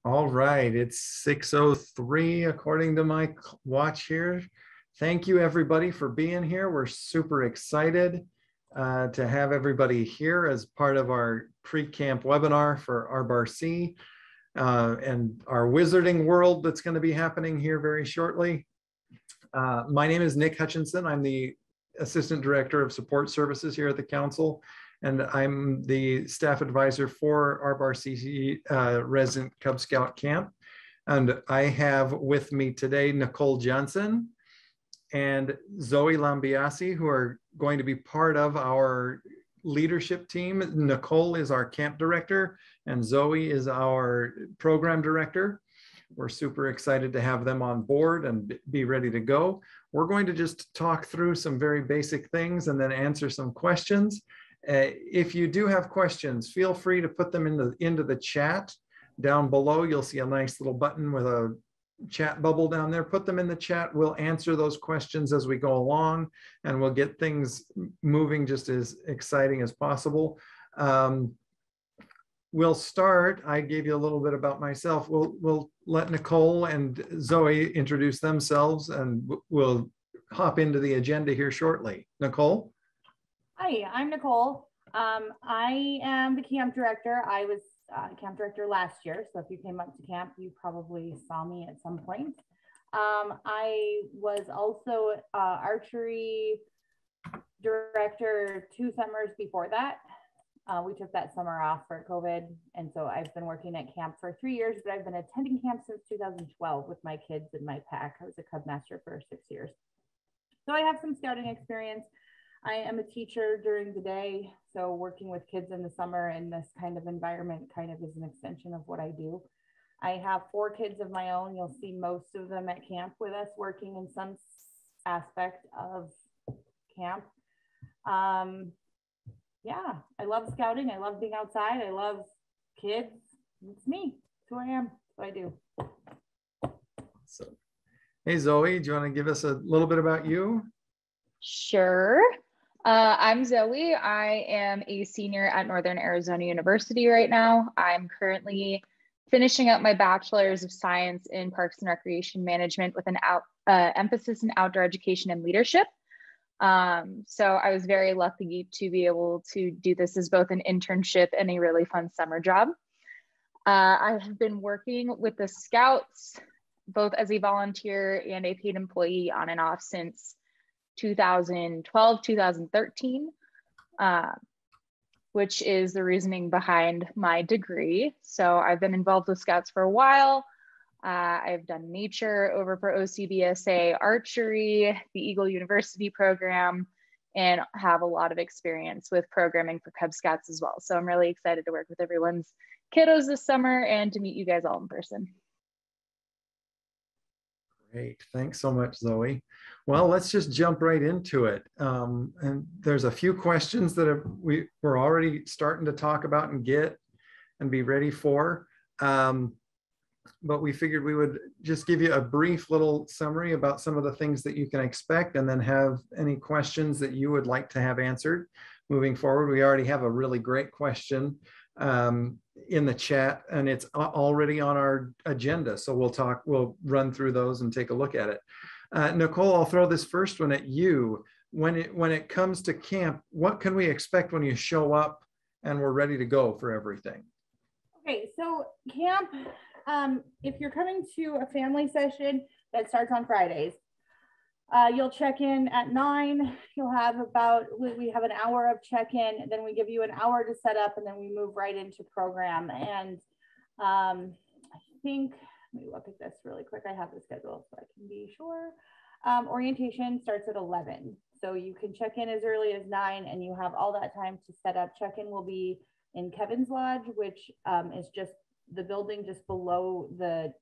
All right, it's 6:03 according to my watch here. Thank you everybody for being here. We're super excited to have everybody here as part of our pre-camp webinar for ARB-RC and our wizarding world that's going to be happening here very shortly. My name is Nick Hutchinson. I'm the Assistant Director of Support Services here at the Council, and I'm the staff advisor for ARB-RC Resident Cub Scout Camp. And I have with me today Nicole Johnson and Zoe Lambiasi, who are going to be part of our leadership team. Nicole is our camp director, and Zoe is our program director. We're super excited to have them on board and be ready to go. We're going to just talk through some very basic things and then answer some questions. If you do have questions, feel free to put them into the chat down below. You'll see a nice little button with a chat bubble down there. Put them in the chat. We'll answer those questions as we go along, and we'll get things moving just as exciting as possible. We'll start. I gave you a little bit about myself. We'll let Nicole and Zoe introduce themselves, and we'll hop into the agenda here shortly. Nicole? Hi, I'm Nicole. I am the camp director. I was camp director last year, so if you came up to camp, you probably saw me at some point. I was also archery director 2 summers before that. We took that summer off for COVID, and so I've been working at camp for 3 years, but I've been attending camp since 2012 with my kids in my pack. I was a Cub Master for 6 years. So I have some scouting experience. I am a teacher during the day, so working with kids in the summer in this kind of environment kind of is an extension of what I do. I have 4 kids of my own. You'll see most of them at camp with us working in some aspect of camp. Yeah, I love scouting. I love being outside. I love kids. It's me. It's who I am. It's what I do. So, hey, Zoe, do you want to give us a little bit about you? Sure. I'm Zoe. I am a senior at Northern Arizona University right now. I'm currently finishing up my Bachelor's of Science in Parks and Recreation Management with an emphasis in outdoor education and leadership. So I was very lucky to be able to do this as both an internship and a really fun summer job. I have been working with the Scouts, both as a volunteer and a paid employee on and off since 2012, 2013, which is the reasoning behind my degree. So I've been involved with Scouts for a while. I've done nature over for OCBSA, archery, the Eagle University program, and have a lot of experience with programming for Cub Scouts as well. So I'm really excited to work with everyone's kiddos this summer and to meet you guys all in person. Great, thanks so much, Zoe. Well, let's just jump right into it. And there's a few questions that we're already starting to talk about and get and be ready for. But we figured we would just give you a brief little summary about some of the things that you can expect, and then have any questions that you would like to have answered moving forward. We already have a really great question in the chat, and it's already on our agenda. So we'll run through those and take a look at it. Nicole, I'll throw this first one at you. When it comes to camp, what can we expect when you show up and we're ready to go for everything? Okay, so camp, if you're coming to a family session that starts on Fridays, you'll check in at 9. You'll have we have an hour of check-in, then we give you an hour to set up, and then we move right into program. And I think, let me look at this really quick. I have the schedule so I can be sure. Orientation starts at 11. So you can check in as early as 9, and you have all that time to set up. Check-in will be in Kevin's Lodge, which is just the building just below the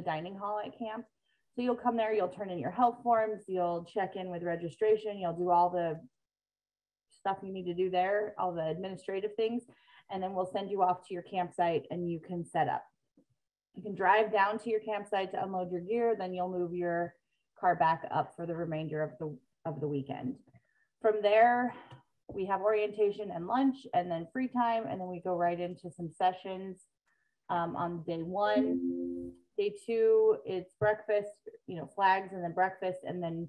dining hall at camp. So you'll come there, you'll turn in your health forms, you'll check in with registration, you'll do all the stuff you need to do there, all the administrative things, and then we'll send you off to your campsite and you can set up. You can drive down to your campsite to unload your gear, then you'll move your car back up for the remainder of the weekend. From there, we have orientation and lunch, and then free time, and then we go right into some sessions. on day 1. Day 2, it's breakfast, flags and then breakfast, and then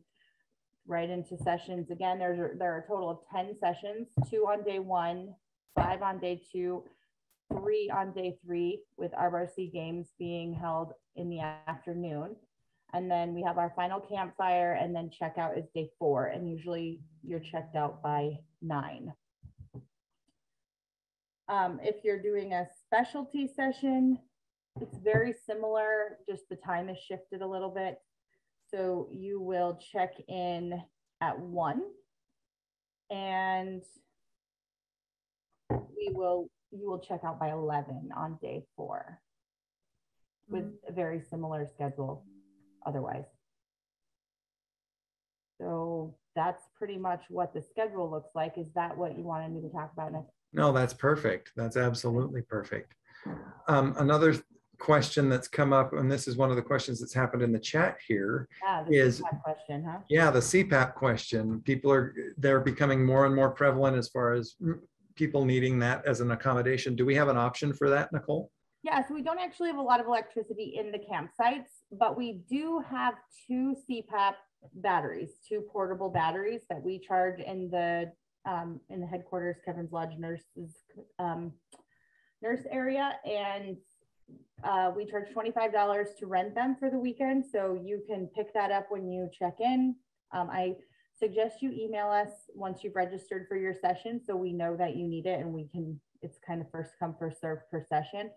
right into sessions. Again, there are a total of 10 sessions, 2 on day 1, 5 on day 2, 3 on day 3, with RRC games being held in the afternoon. And then we have our final campfire, and then checkout is day 4. And usually you're checked out by 9. If you're doing a specialty session, it's very similar, just the time is shifted a little bit. So you will check in at 1, and you will check out by 11 on day 4, with a very similar schedule otherwise. So that's pretty much what the schedule looks like. Is that what you wanted me to talk about next? No, that's perfect. That's absolutely perfect. Another question that's come up, and this is one of the questions that's happened in the chat here, is CPAP question, huh? Yeah, the CPAP question. They're becoming more and more prevalent as far as people needing that as an accommodation. Do we have an option for that, Nicole? Yeah, so we don't actually have a lot of electricity in the campsites, but we do have 2 CPAP batteries, 2 portable batteries that we charge in the headquarters, Kevin's Lodge nurse area, and we charge $25 to rent them for the weekend. So you can pick that up when you check in. I suggest you email us once you've registered for your session, so we know that you need it, and it's kind of first come, first serve per session.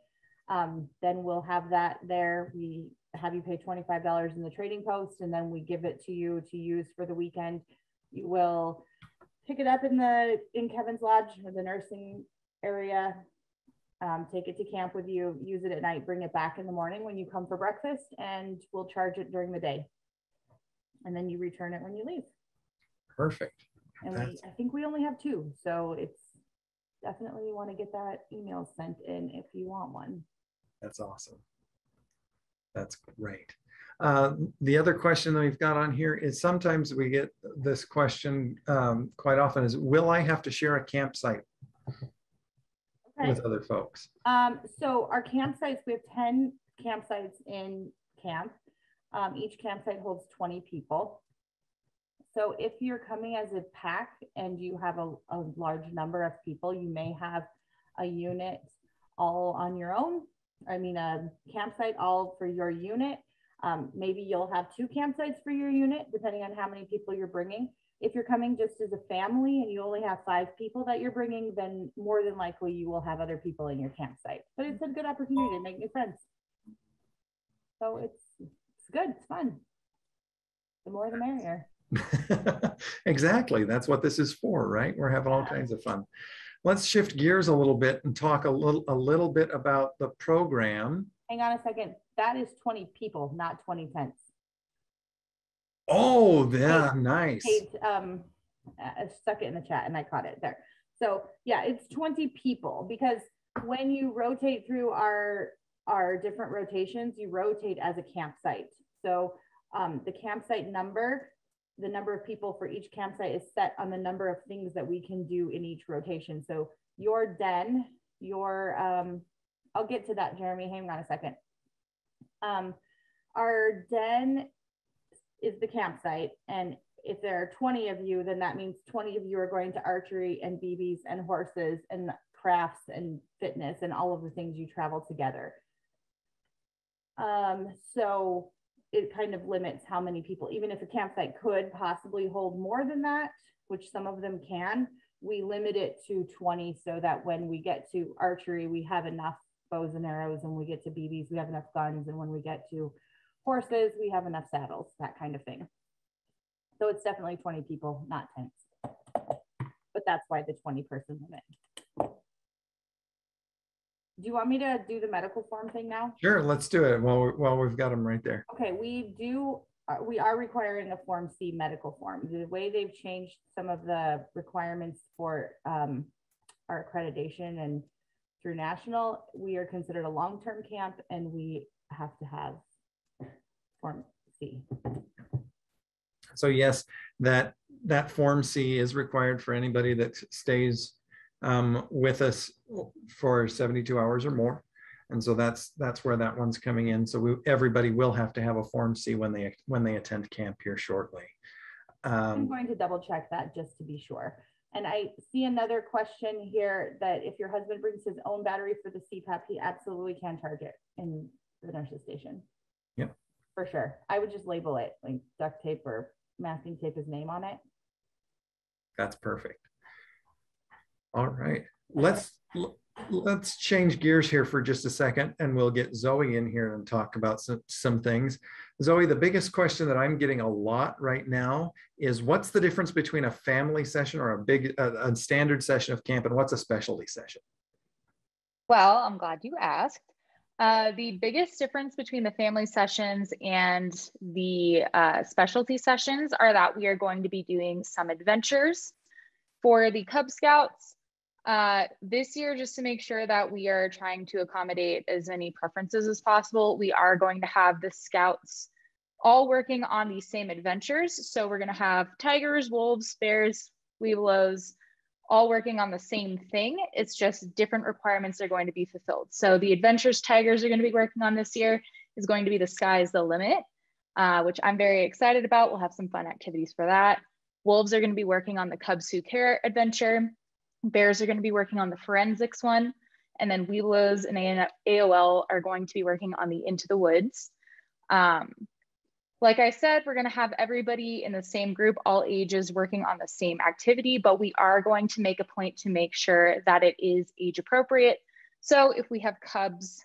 Then we'll have that there. We have you pay $25 in the trading post, and then we give it to you to use for the weekend. You will pick it up in Kevin's Lodge or the nursing area, take it to camp with you, use it at night, bring it back in the morning when you come for breakfast, and we'll charge it during the day. And then you return it when you leave. Perfect. And I think we only have 2, so it's definitely, you want to get that email sent in if you want one. That's awesome. That's great. The other question that we've got on here is, sometimes we get this question quite often, is, will I have to share a campsite with other folks? So our campsites, we have 10 campsites in camp. Each campsite holds 20 people. So if you're coming as a pack and you have a large number of people, you may have a unit all on your own. I mean, a campsite all for your unit. Maybe you'll have 2 campsites for your unit, depending on how many people you're bringing. If you're coming just as a family and you only have 5 people that you're bringing, then more than likely you will have other people in your campsite. But it's a good opportunity to make new friends. So it's good, it's fun. The more the merrier. Exactly. That's what this is for, right? We're having all kinds of fun. Let's shift gears a little bit and talk a little bit about the program. Hang on a second. That is 20 people, not 20 tents. Oh, yeah, nice. Kate, stuck it in the chat and I caught it there. So yeah, it's 20 people, because when you rotate through our different rotations, you rotate as a campsite. So the campsite number, the number of people for each campsite is set on the number of things that we can do in each rotation. So your den, I'll get to that, Jeremy, hang on a second. Our den is the campsite, and if there are 20 of you, then that means 20 of you are going to archery and BBs and horses and crafts and fitness and all of the things you travel together. So it kind of limits how many people, even if a campsite could possibly hold more than that, which some of them can, we limit it to 20 so that when we get to archery, we have enough bows and arrows, and when we get to BBs, we have enough guns, and when we get to horses, we have enough saddles, that kind of thing. So it's definitely 20 people, not tents. But that's why the 20-person limit. Do you want me to do the medical form thing now? Sure, let's do it while we've got them right there. Okay, we are requiring a Form C medical form. The way they've changed some of the requirements for our accreditation and through national, we are considered a long-term camp, and we have to have Form C. So yes, that Form C is required for anybody that stays with us for 72 hours or more. And so that's where that one's coming in. So everybody will have to have a Form C when they attend camp here shortly. I'm going to double check that just to be sure. And I see another question here that if your husband brings his own battery for the CPAP, he absolutely can charge it in the nurse's station. Yep. For sure. I would just label it, like duct tape or masking tape his name on it. That's perfect. All right. Let's change gears here for just a second, and we'll get Zoe in here and talk about some things. Zoe, the biggest question that I'm getting a lot right now is what's the difference between a family session or a standard session of camp, and what's a specialty session? Well, I'm glad you asked. The biggest difference between the family sessions and the specialty sessions are that we are going to be doing some adventures for the Cub Scouts. This year, just to make sure that we are trying to accommodate as many preferences as possible, we are going to have the Scouts all working on the same adventures. So we're going to have tigers, wolves, bears, webelos, all working on the same thing. It's just different requirements are going to be fulfilled. So the adventures tigers are going to be working on this year is going to be the sky's the limit, which I'm very excited about. We'll have some fun activities for that. Wolves are going to be working on the Cubs Who Care adventure. Bears are going to be working on the forensics one. And then webelos and AOL are going to be working on the Into the Woods. Like I said, we're going to have everybody in the same group, all ages, working on the same activity, but we are going to make a point to make sure that it is age appropriate. So if we have cubs,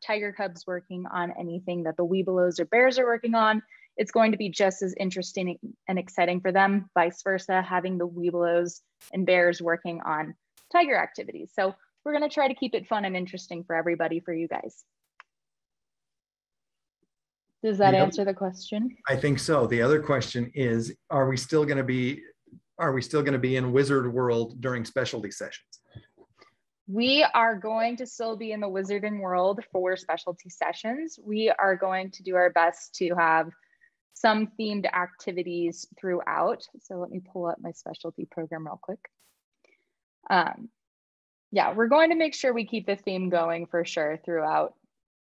tiger cubs working on anything that the webelos or bears are working on, it's going to be just as interesting and exciting for them, vice versa, having the webelos and bears working on tiger activities. So we're going to try to keep it fun and interesting for everybody, for you guys. Does that answer the question? I think so. The other question is, are we still going to be in Wizard World during specialty sessions? We are going to still be in the Wizarding World for specialty sessions. We are going to do our best to have some themed activities throughout. So let me pull up my specialty program real quick. Yeah, we're going to make sure we keep the theme going for sure throughout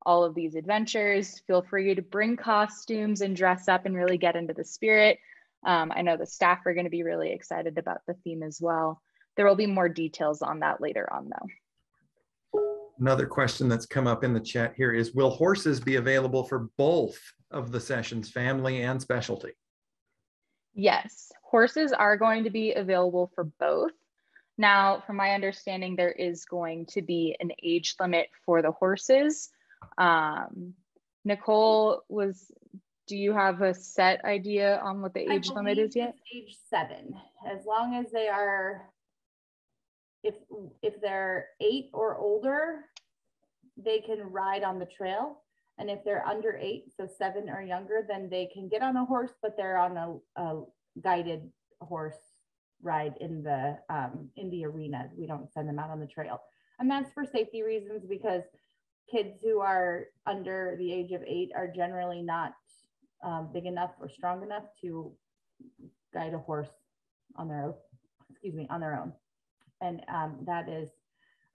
all of these adventures. Feel free to bring costumes and dress up and really get into the spirit. I know the staff are going to be really excited about the theme as well. There will be more details on that later on though. Another question that's come up in the chat here is, will horses be available for both of the sessions, family and specialty? Yes, horses are going to be available for both. Now, from my understanding, there is going to be an age limit for the horses. Nicole, do you have a set idea on what the age limit is yet? Age 7, as long as they are, if they're 8 or older, they can ride on the trail. And if they're under 8, so 7 or younger, then they can get on a horse, but they're on a guided horse ride in the arena. We don't send them out on the trail. And that's for safety reasons, because kids who are under the age of 8 are generally not big enough or strong enough to guide a horse on their own. And that is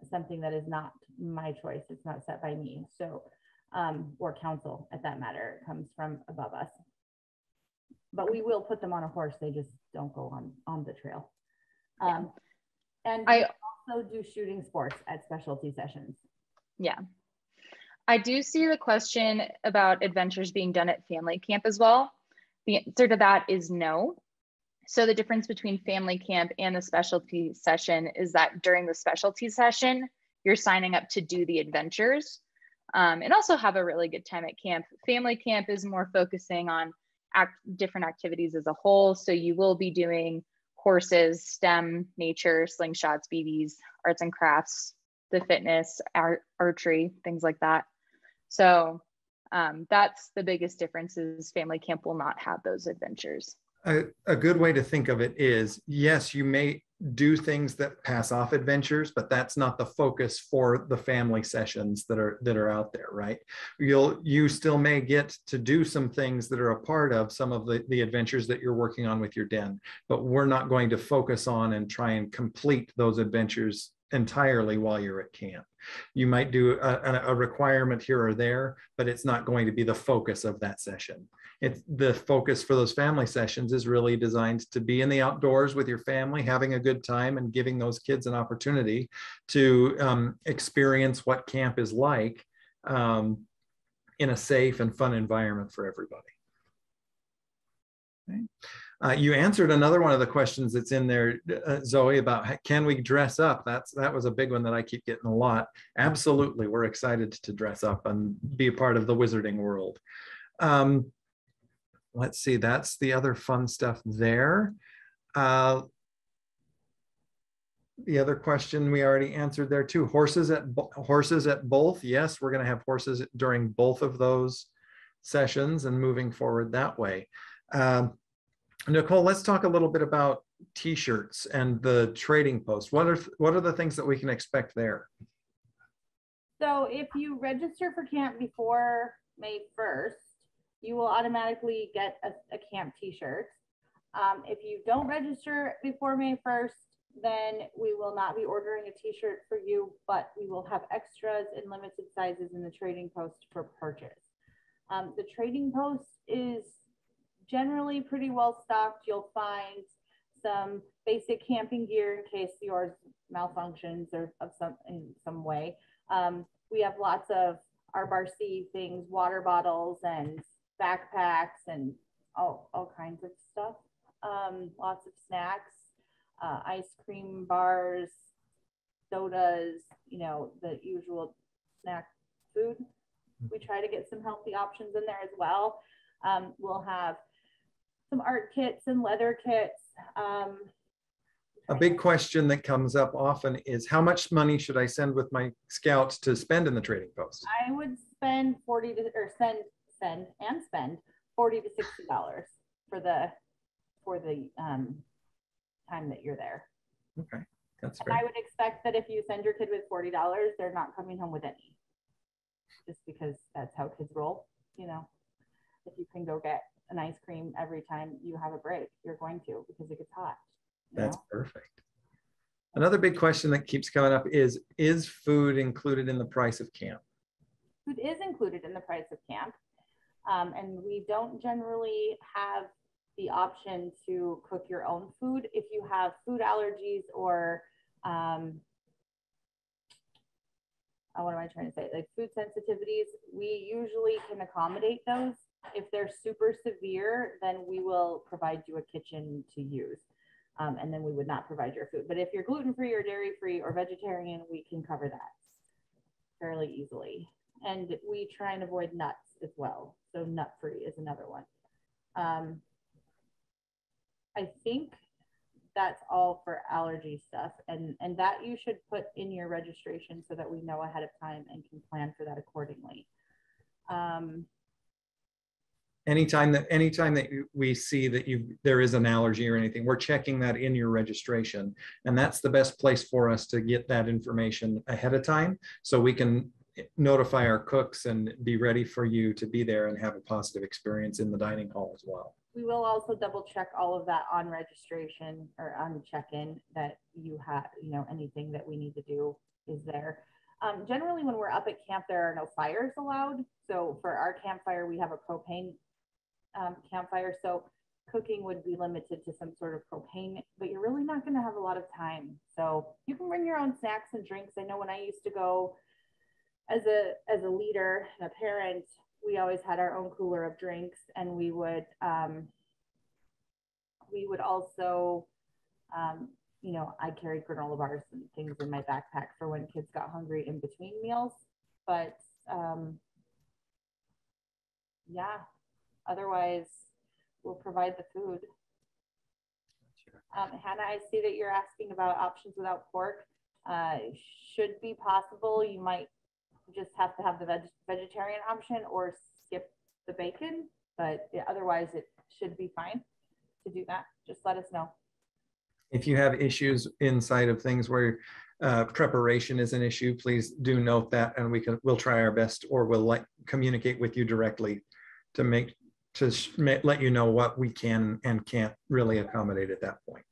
something that is not my choice. It's not set by me. So, or council at that matter. It comes from above us. But we will put them on a horse. They just don't go on the trail. And I also do shooting sports at specialty sessions. Yeah. I do see the question about adventures being done at family camp as well. The answer to that is no. So the difference between family camp and the specialty session is that during the specialty session, you're signing up to do the adventures and also have a really good time at camp. Family camp is more focusing on different activities as a whole. So you will be doing horses, STEM, nature, slingshots, BBs, arts and crafts, the fitness, archery, things like that. So that's the biggest difference, is family camp will not have those adventures. A good way to think of it is, yes, you may do things that pass off adventures, but that's not the focus for the family sessions that are out there, right? You still may get to do some things that are a part of some of the adventures that you're working on with your den, but we're not going to focus on and try and complete those adventures entirely while you're at camp. You might do a requirement here or there, but it's not going to be the focus of that session. It's the focus for those family sessions is really designed to be in the outdoors with your family, having a good time and giving those kids an opportunity to experience what camp is like in a safe and fun environment for everybody. Okay. You answered another one of the questions that's in there, Zoe, about can we dress up? That was a big one that I keep getting a lot. Absolutely, we're excited to dress up and be a part of the wizarding world. Let's see, that's the other fun stuff there. The other question we already answered there too. Horses at both. Yes, we're going to have horses during both of those sessions and moving forward that way. Nicole, let's talk a little bit about T-shirts and the trading post. What are the things that we can expect there? So if you register for camp before May 1st, you will automatically get a camp T-shirt. If you don't register before May 1st, then we will not be ordering a T-shirt for you, but we will have extras in limited sizes in the trading post for purchase. The trading post is generally pretty well stocked. You'll find some basic camping gear in case yours malfunctions or in some way. We have lots of RBRC things, water bottles and backpacks and all kinds of stuff. Lots of snacks, ice cream bars, sodas, you know, the usual snack food. We try to get some healthy options in there as well. We'll have some art kits and leather kits. A big question that comes up often is how much money should I send with my scouts to spend in the trading post? I would spend spend $40 to $60 for the time that you're there. Okay, that's fair. I would expect that if you send your kid with $40, they're not coming home with any, just because that's how kids roll. You know, if you can go get an ice cream every time you have a break, you're going to, because it gets hot. That's perfect. Another big question that keeps coming up is food included in the price of camp? Food is included in the price of camp. And we don't generally have the option to cook your own food. If you have food allergies or what am I trying to say? Like food sensitivities, we usually can accommodate those. If they're super severe, then we will provide you a kitchen to use. And then we would not provide your food. But if you're gluten-free or dairy-free or vegetarian, we can cover that fairly easily. And we try and avoid nuts as well. So nut-free is another one. I think that's all for allergy stuff. And that you should put in your registration so that we know ahead of time and can plan for that accordingly. Anytime that we see that there is an allergy or anything, we're checking that in your registration. And that's the best place for us to get that information ahead of time so we can notify our cooks and be ready for you to be there and have a positive experience in the dining hall as well. We will also double check all of that on registration or on check-in that you have, you know, anything that we need to do is there. Generally, when we're up at camp, there are no fires allowed. So for our campfire, we have a propane campfire. So cooking would be limited to some sort of propane, but you're really not going to have a lot of time. So you can bring your own snacks and drinks. I know when I used to go as a leader and a parent, we always had our own cooler of drinks, and we would also, you know, I carried granola bars and things in my backpack for when kids got hungry in between meals. But yeah, otherwise we'll provide the food. Hannah, I see that you're asking about options without pork. Should be possible. You might just have to have the vegetarian option or skip the bacon, but yeah, otherwise it should be fine to do that. Just let us know. If you have issues inside of things where preparation is an issue, please do note that, and we'll try our best, or we'll communicate with you directly to let you know what we can and can't really accommodate at that point.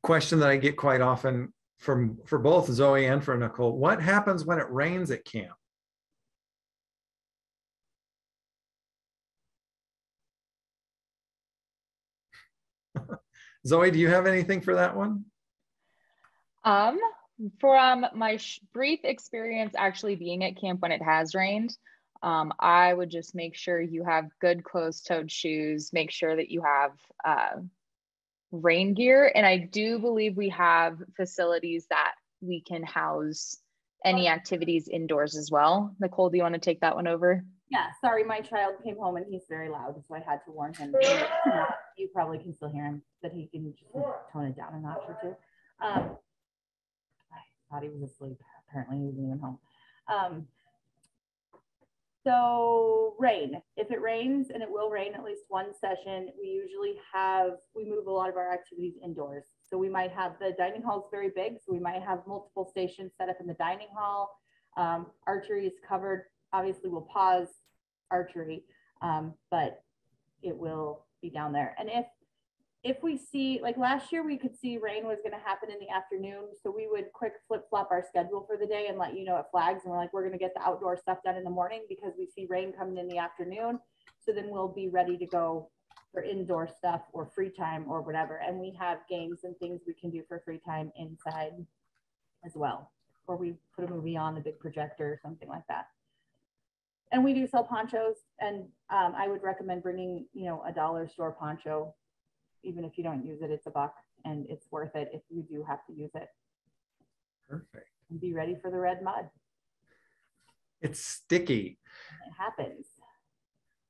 question that I get quite often for both Zoe and for Nicole. What happens when it rains at camp? Zoe, do you have anything for that one? From my brief experience actually being at camp when it has rained, I would just make sure you have good closed-toed shoes, make sure that you have rain gear. And I do believe we have facilities that we can house any activities indoors as well. Nicole, do you want to take that one over? Yeah, sorry, my child came home and he's very loud, so I had to warn him. You probably can still hear him, that he can just tone it down a notch or two. I thought he was asleep. Apparently he wasn't even home. So rain, if it rains, and it will rain at least one session, we move a lot of our activities indoors. So we might have, the dining hall is very big, so we might have multiple stations set up in the dining hall. Archery is covered. Obviously we'll pause archery, but it will be down there. And if we see, like last year, we could see rain was going to happen in the afternoon. So we would quick flip flop our schedule for the day and let you know at flags. And we're like, we're going to get the outdoor stuff done in the morning because we see rain coming in the afternoon. So then we'll be ready to go for indoor stuff or free time or whatever. And we have games and things we can do for free time inside as well. Or we put a movie on the big projector or something like that. And we do sell ponchos, and I would recommend bringing, a dollar store poncho. Even if you don't use it, it's $1 and it's worth it if you do have to use it. Perfect. And be ready for the red mud. It's sticky. It happens.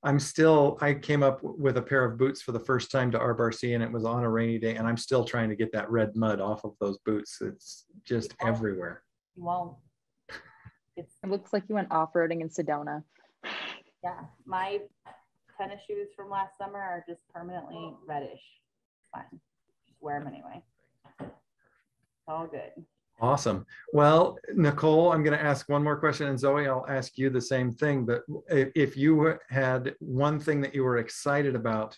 I came up with a pair of boots for the first time to RBRC, and it was on a rainy day, and I'm still trying to get that red mud off of those boots. It's just everywhere. You won't. It looks like you went off-roading in Sedona. Yeah, my tennis shoes from last summer are just permanently reddish. Fine, just wear them anyway. It's all good. Awesome. Well, Nicole, I'm going to ask one more question, and Zoe, I'll ask you the same thing. But if you had one thing that you were excited about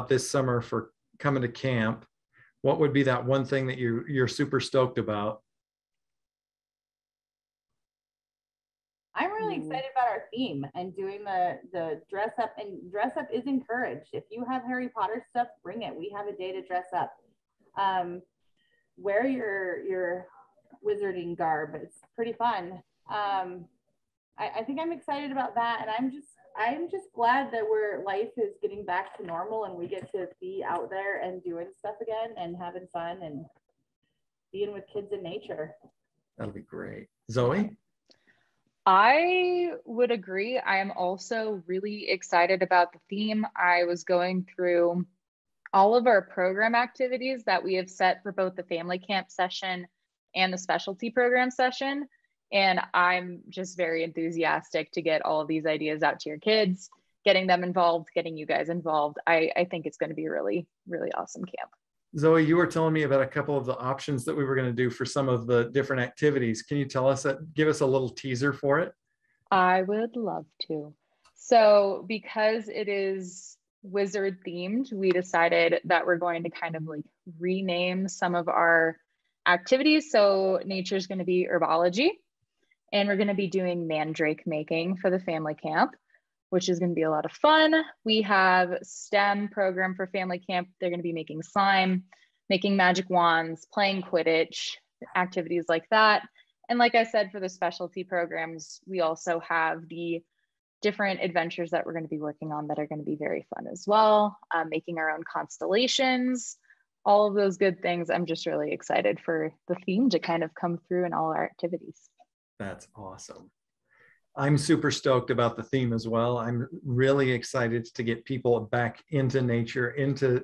this summer for coming to camp, what would be that one thing that you're super stoked about? I'm really excited about our theme and doing the dress up, and dress up is encouraged. If you have Harry Potter stuff, bring it. We have a day to dress up. Wear your wizarding garb. It's pretty fun. I think I'm excited about that, and I'm just glad that life is getting back to normal and we get to be out there and doing stuff again and having fun and being with kids in nature. That'll be great. Zoe? I would agree. I am also really excited about the theme. I was going through all of our program activities that we have set for both the family camp session and the specialty program session. And I'm just very enthusiastic to get all of these ideas out to your kids, getting them involved, getting you guys involved. I think it's going to be a really, really awesome camp. Zoe, you were telling me about a couple of the options that we were going to do for some of the different activities. Can you tell us give us a little teaser for it? I would love to. So because it is wizard themed, we decided that we're going to kind of like rename some of our activities. So nature's going to be herbology, and we're going to be doing mandrake making for the family camp, which is going to be a lot of fun. We have STEM program for family camp. They're going to be making slime, making magic wands, playing Quidditch, activities like that. And like I said, for the specialty programs, we also have the different adventures that we're going to be working on that are going to be very fun as well. Making our own constellations, all of those good things. I'm just really excited for the theme to kind of come through in all our activities. That's awesome. I'm super stoked about the theme as well. I'm really excited to get people back into nature,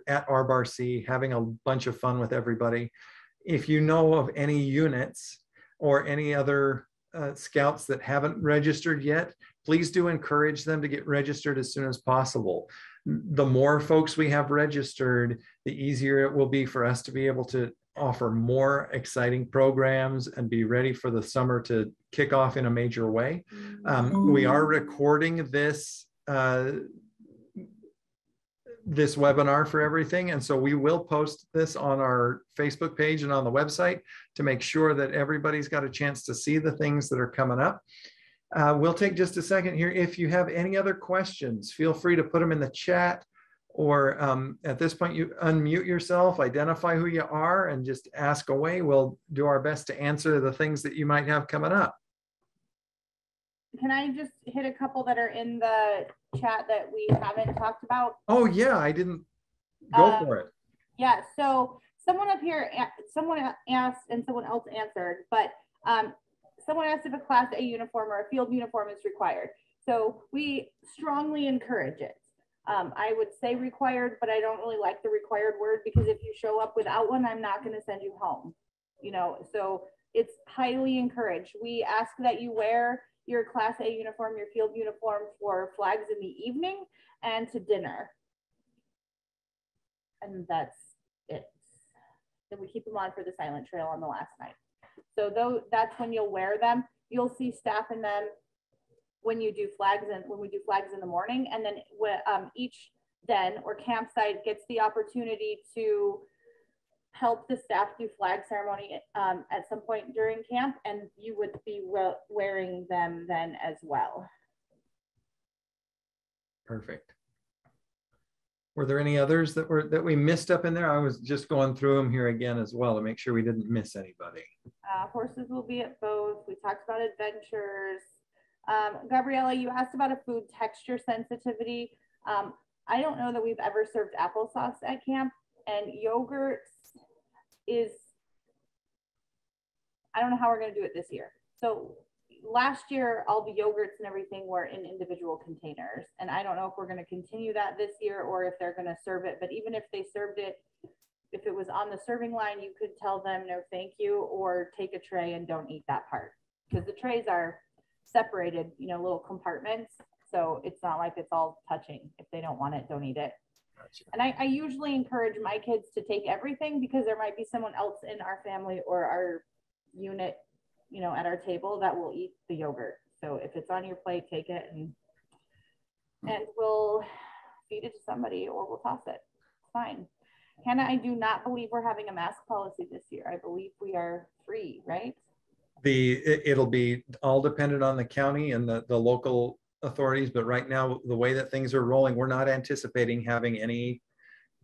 at RBRC, having a bunch of fun with everybody. If you know of any units or any other scouts that haven't registered yet, please do encourage them to get registered as soon as possible. The more folks we have registered, the easier it will be for us to be able to offer more exciting programs and be ready for the summer to kick off in a major way. We are recording this this webinar for everything. And so we will post this on our Facebook page and on the website to make sure that everybody's got a chance to see the things that are coming up. We'll take just a second here. If you have any other questions, feel free to put them in the chat, or at this point, you unmute yourself, identify who you are, and just ask away. We'll do our best to answer the things that you might have coming up. Can I just hit a couple that are in the chat that we haven't talked about? Oh yeah, I didn't go for it. Yeah, so someone up here, someone asked and someone else answered, but someone asked if a Class A uniform or a field uniform is required. So we strongly encourage it. I would say required, but I don't really like the required word, because if you show up without one, I'm not going to send you home. You know, so it's highly encouraged. We ask that you wear your Class A uniform, your field uniform, for flags in the evening and to dinner. And that's it. Then we keep them on for the silent trail on the last night. So though that's when you'll wear them. You'll see staff in them when you do flags, and when we do flags in the morning. And then each den or campsite gets the opportunity to help the staff do flag ceremony at some point during camp, and you would be wearing them then as well. Perfect. Were there any others that we missed up in there? I was just going through them here again as well to make sure we didn't miss anybody. Horses will be at both. We talked about adventures. Gabriella, you asked about a food texture sensitivity. I don't know that we've ever served applesauce at camp, and yogurt is, I don't know how we're going to do it this year. So last year, all the yogurts and everything were in individual containers, and I don't know if we're going to continue that this year or if they're going to serve it. But even if they served it, if it was on the serving line, you could tell them no thank you, or take a tray and don't eat that part, because the trays are separated, you know, little compartments. So it's not like it's all touching. If they don't want it, don't eat it. Gotcha. And I usually encourage my kids to take everything, because there might be someone else in our family or our unit, you know, at our table that will eat the yogurt. So if it's on your plate, take it, and we'll feed it to somebody, or we'll toss it. It's fine. Hannah, I do not believe we're having a mask policy this year. I believe we are free, right? It'll be all dependent on the county and the local authorities, but right now, the way that things are rolling, we're not anticipating having any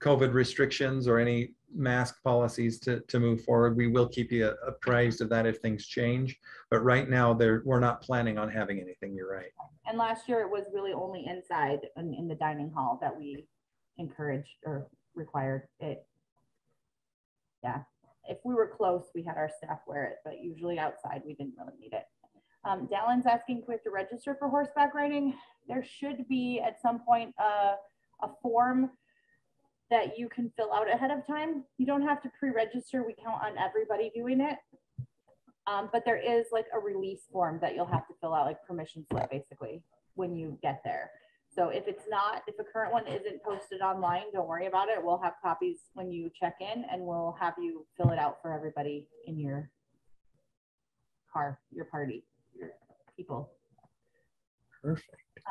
COVID restrictions or any mask policies to move forward. We will keep you apprised of that if things change, but right now we're not planning on having anything. You're right. And last year it was really only inside in the dining hall that we encouraged or required it. Yeah, if we were close, we had our staff wear it, but usually outside we didn't really need it. Dallin's asking if we have to register for horseback riding. There should be at some point a form that you can fill out ahead of time. You don't have to pre-register. We count on everybody doing it. But there is like a release form that you'll have to fill out, like permission slip basically, when you get there. So if a current one isn't posted online, don't worry about it. We'll have copies when you check in, and we'll have you fill it out for everybody in your car, your party, your people. Perfect.